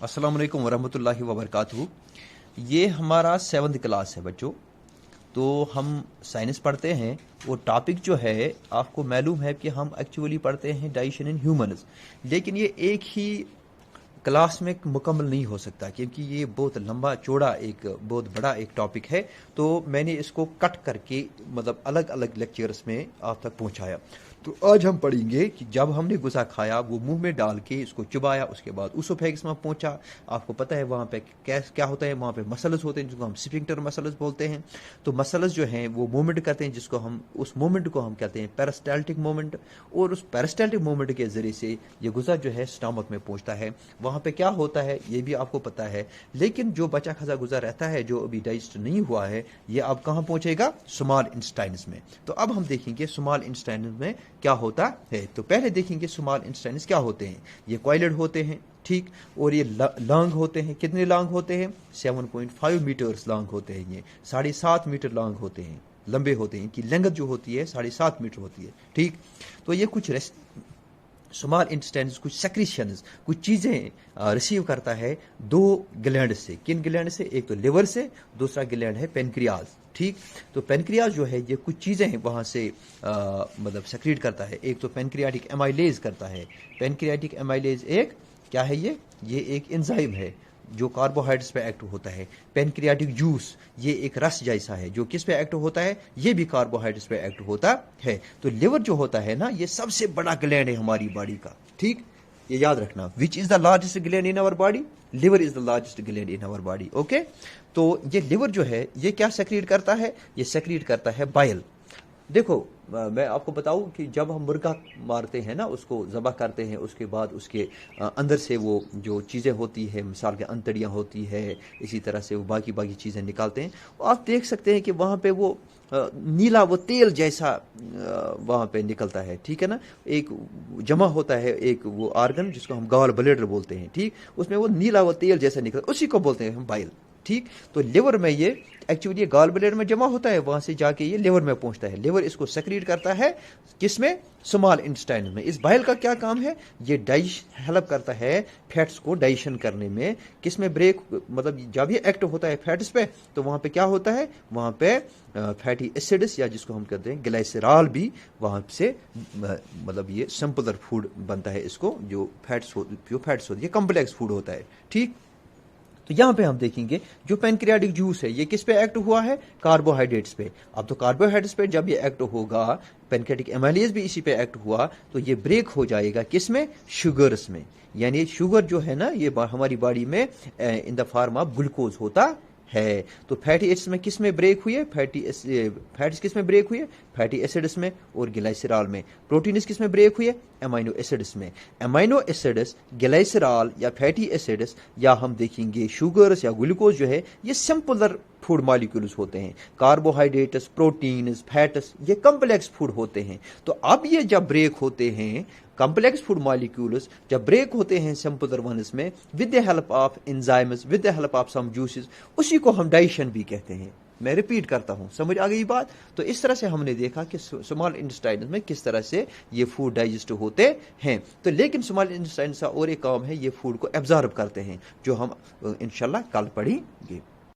अस्सलाम वालेकुम वरहमतुल्लाहि वबरकातुहू। ये हमारा 7th क्लास है बच्चों। तो हम साइंस पढ़ते हैं और टॉपिक जो है आपको मालूम है कि हम एक्चुअली पढ़ते हैं डाइजेशन इन ह्यूमन्स, लेकिन ये एक ही क्लास में मुकम्मल नहीं हो सकता क्योंकि ये बहुत लंबा चौड़ा एक बहुत बड़ा एक टॉपिक है। तो मैंने इसको कट करके मतलब अलग अलग लेक्चर्स में आप तक पहुंचाया। तो आज हम पढ़ेंगे कि जब हमने गुज़ा खाया वो मुंह में डाल के इसको चुबाया, उसके बाद उसोफेगस में पहुंचा। आपको पता है वहाँ पे क्या होता है, वहाँ पे मसल्स होते हैं जिसको हम स्फिंक्टर मसल्स बोलते हैं। तो मसल्स जो हैं वो मूवमेंट करते हैं, जिसको हम उस मूवमेंट को हम कहते हैं पेरिस्टाल्टिक मूवमेंट, और उस पेरिस्टाल्टिक मूवमेंट के जरिए से ये गुज़ा जो है स्टमक में पहुंचता है। वहाँ पे क्या होता है ये भी आपको पता है, लेकिन जो बचा खसा गुज़ा रहता है जो अभी डाइजेस्ट नहीं हुआ है ये अब कहाँ पहुंचेगा, स्मॉल इंटेस्टाइन्स में। तो अब हम देखेंगे स्मॉल इंटेस्टाइन्स में क्या होता है। तो पहले देखेंगे स्मॉल इंटेस्टाइन्स क्या होते हैं। ये कॉइलेड होते हैं, ठीक, और ये लॉन्ग होते हैं। कितने लॉन्ग होते हैं? 7.5 मीटर्स लॉन्ग होते हैं। ये 7.5 मीटर लॉन्ग होते हैं, लंबे होते हैं। इनकी लेंथ जो होती है 7.5 मीटर होती है, ठीक। तो ये कुछ स्मॉल इंटेस्टाइन्स कुछ सेक्रीशंस कुछ चीज़ें रिसीव करता है दो ग्लैंड से। किन ग्लैंड से? एक तो लिवर से, दूसरा ग्लैंड है पेनक्रियाज, ठीक। तो पेनक्रियाज जो है ये कुछ चीज़ें वहाँ से मतलब सेक्रीट करता है। एक तो पेनक्रियाटिक एमाइलेज करता है। पेनक्रियाटिक एमाइलेज एक क्या है? ये एक एंजाइम है जो कार्बोहाइड्रेट्स पे एक्टिव होता है। पेनक्रियाटिक जूस ये एक रस जैसा है जो किस पे एक्टिव होता है? ये भी कार्बोहाइड्रेट्स पे एक्टिव होता है। तो लिवर जो होता है ना ये सबसे बड़ा ग्लैंड है हमारी बॉडी का, ठीक। ये याद रखना, which is the largest gland in our body? Liver is the largest gland in our body, okay. तो ये लिवर जो है ये क्या सेक्रीट करता है? ये सेक्रीट करता है बाइल। देखो मैं आपको बताऊं कि जब हम मुर्गा मारते हैं ना, उसको ज़बह करते हैं, उसके बाद उसके अंदर से वो जो चीज़ें होती है, मिसाल के अंतड़ियाँ होती है, इसी तरह से वो बाकी बाकी चीज़ें निकालते हैं। आप देख सकते हैं कि वहाँ पे वो नीला वो तेल जैसा वहाँ पे निकलता है, ठीक है ना। एक जमा होता है एक वो आर्गन जिसको हम गॉल ब्लैडर बोलते हैं, ठीक। उसमें वो नीला वो तेल जैसा निकलता है, उसी को बोलते हैं हम बाइल, ठीक। तो लिवर में ये एक्चुअली ये गॉल ब्लैडर में जमा होता है, वहां से जाके ये लिवर में पहुंचता है। लिवर इसको सेक्रीट करता है किसमें? स्मॉल इंटेस्टाइन में। इस बाइल का क्या काम है? ये हेल्प करता है फैट्स को डाइजेशन करने में। किसमें ब्रेक मतलब जब ये एक्ट होता है फैट्स पे तो वहां पे क्या होता है? वहां पे फैटी एसिड्स या जिसको हम कहते हैं ग्लाइसरॉल भी वहां से मतलब ये सिंपलर फूड बनता है। इसको जो फैट्स होती है कॉम्प्लेक्स फूड होता है, ठीक। तो यहाँ पे हम देखेंगे जो पेनक्रियाटिक जूस है ये किस पे एक्ट हुआ है? कार्बोहाइड्रेट्स पे। अब तो कार्बोहाइड्रेट्स पे जब ये एक्ट होगा, पेनक्रियाटिक एमाइलेज भी इसी पे एक्ट हुआ, तो ये ब्रेक हो जाएगा किस में? शुगर्स में। यानी शुगर जो है ना ये हमारी बॉडी में in the form of glucose होता है। तो फैटी एसिड्स में किस में ब्रेक हुई है? फैट्स किस में ब्रेक हुई है? फैटी एसिड्स में और ग्लाइसरॉल में। प्रोटीन्स किस में ब्रेक हुई है? एमाइनो एसिड्स में। एमाइनो एसिड्स, ग्लाइसरॉल या फैटी एसिड्स या हम देखेंगे शुगर्स या ग्लूकोज जो है ये सिंपलर फूड मॉलिक्यूल्स होते हैं। कार्बोहाइड्रेट्स, प्रोटीन्स, फैट्स ये कॉम्प्लेक्स फूड होते हैं। तो अब ये जब ब्रेक होते हैं कॉम्प्लेक्स फूड मॉलिक्यूल्स जब ब्रेक होते हैं सिंपलर वंस में with the help of enzymes, with the help of some juices, उसी को हम डाइजेशन भी कहते हैं। मैं रिपीट करता हूं, समझ आ गई बात? तो इस तरह से हमने देखा कि स्मॉल इंटेस्टाइन में किस तरह से ये फूड डाइजेस्ट होते हैं। तो लेकिन स्मॉल इंटेस्टाइन का और एक काम है, ये फूड को एब्जॉर्ब करते हैं, जो हम इंशाल्लाह कल पढ़ेंगे।